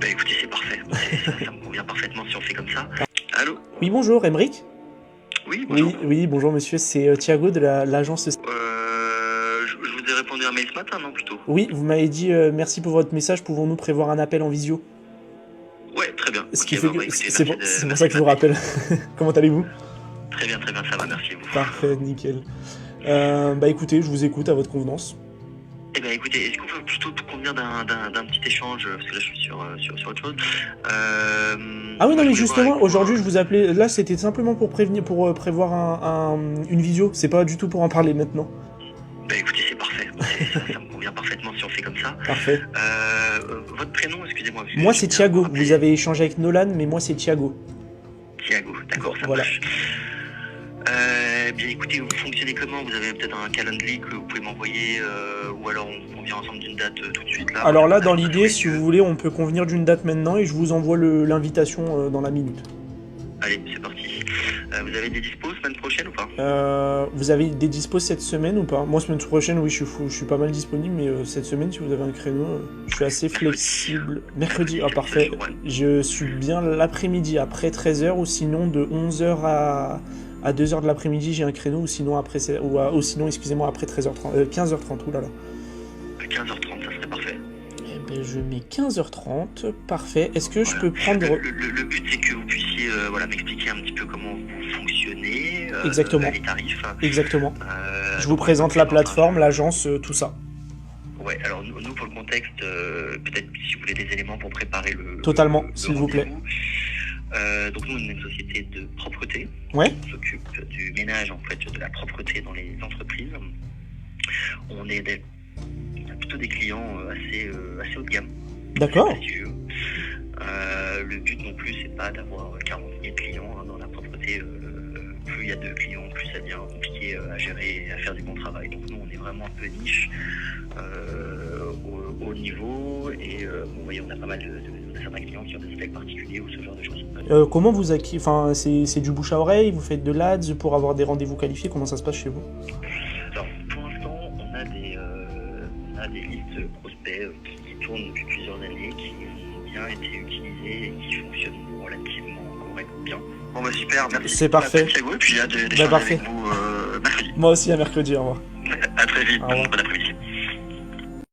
Bah écoutez, c'est parfait. Ça me convient parfaitement si on fait comme ça. Allô? Oui, bonjour, Aymeric. Oui, bonjour. Oui, bonjour monsieur, c'est Thiago de l'agence. Je vous ai répondu à un mail ce matin, non, plutôt? Oui, vous m'avez dit merci pour votre message, pouvons-nous prévoir un appel en visio? Ouais, très bien. Ce Ok, qui fait bah que écoutez, c'est merci c'est pour merci ça de que je vous m'appeler. rappelle. Comment allez-vous? Très bien, ça va, merci et vous. Parfait, nickel. Bah écoutez, je vous écoute à votre convenance. Eh ben écoutez, est-ce qu'on peut plutôt convenir d'un petit échange, parce que là je suis sur autre chose. Ah oui, Moi non, je mais voulais voir avec justement, vous. aujourd'hui, je vous appelais. Là, c'était simplement pour prévenir, pour prévoir une visio. C'est pas du tout pour en parler maintenant. Bah écoutez, c'est parfait. Ça me convient parfaitement si on fait comme ça. Parfait. Votre prénom, excusez-moi, parce que Moi, j'aime c'est bien me Thiago. rappeler. Vous avez échangé avec Nolan, mais moi, c'est Thiago. Thiago, d'accord, ça Voilà. marche. Bien écoutez, vous fonctionnez comment? Vous avez peut-être un calendrier que vous pouvez m'envoyer, ou alors on convient ensemble d'une date tout de suite là. Alors Moi, là, j'ai dans mon agenda l'idée, sous si les vous yeux. voulez, on peut convenir d'une date maintenant et je vous envoie l'invitation dans la minute. Allez, c'est parti. Vous avez des dispos semaine prochaine ou pas? Vous avez des dispos cette semaine ou pas? Moi, semaine prochaine, oui, je suis pas mal disponible, mais cette semaine, si vous avez un créneau, je suis assez Mercredi. flexible. Mercredi, Mercredi, ah c'est parfait. le jour, ouais. Je suis bien l'après-midi, après 13h, ou sinon de 11h à 2h de l'après-midi, j'ai un créneau, ou sinon, ou sinon excusez-moi, après 13h30, 15h30, oulala. À 15h30, ça serait parfait. Eh ben, je mets 15h30, parfait. Est-ce que je Voilà. peux prendre... Le but, c'est que vous puissiez voilà, m'expliquer un petit peu comment vous fonctionnez, Exactement. les tarifs. Exactement. Je vous Donc, présente la plateforme, l'agence, tout ça. Ouais, alors nous pour le contexte, peut-être si vous voulez des éléments pour préparer Totalement, le s'il vous plaît. rendez-vous. Donc nous, on est une société de propreté. Ouais. On s'occupe du ménage, en fait, de la propreté dans les entreprises. On est plutôt des clients assez haut de gamme. D'accord. Prestigieux. Le but non plus, c'est pas d'avoir 40 000 clients dans la propreté. Plus il y a de clients, plus ça devient compliqué à gérer et à faire du bon travail. Donc nous, on est vraiment un peu niche, au haut niveau. Et vous voyez, on a pas mal de certains clients qui ont des specs particuliers ou ce genre de choses. Comment vous acquis... Enfin, c'est du bouche à oreille, vous faites de l'ADS pour avoir des rendez-vous qualifiés, comment ça se passe chez vous? Alors, pour l'instant, on a des listes prospects qui tournent depuis plusieurs années, qui ont bien été utilisées et qui fonctionnent relativement bien. Bon bah super, merci. C'est parfait. Thiago, et puis j'ai hâte d'échanger parfait. avec vous mercredi. Moi aussi, à mercredi, au revoir. À très vite, Au revoir. bon après-midi.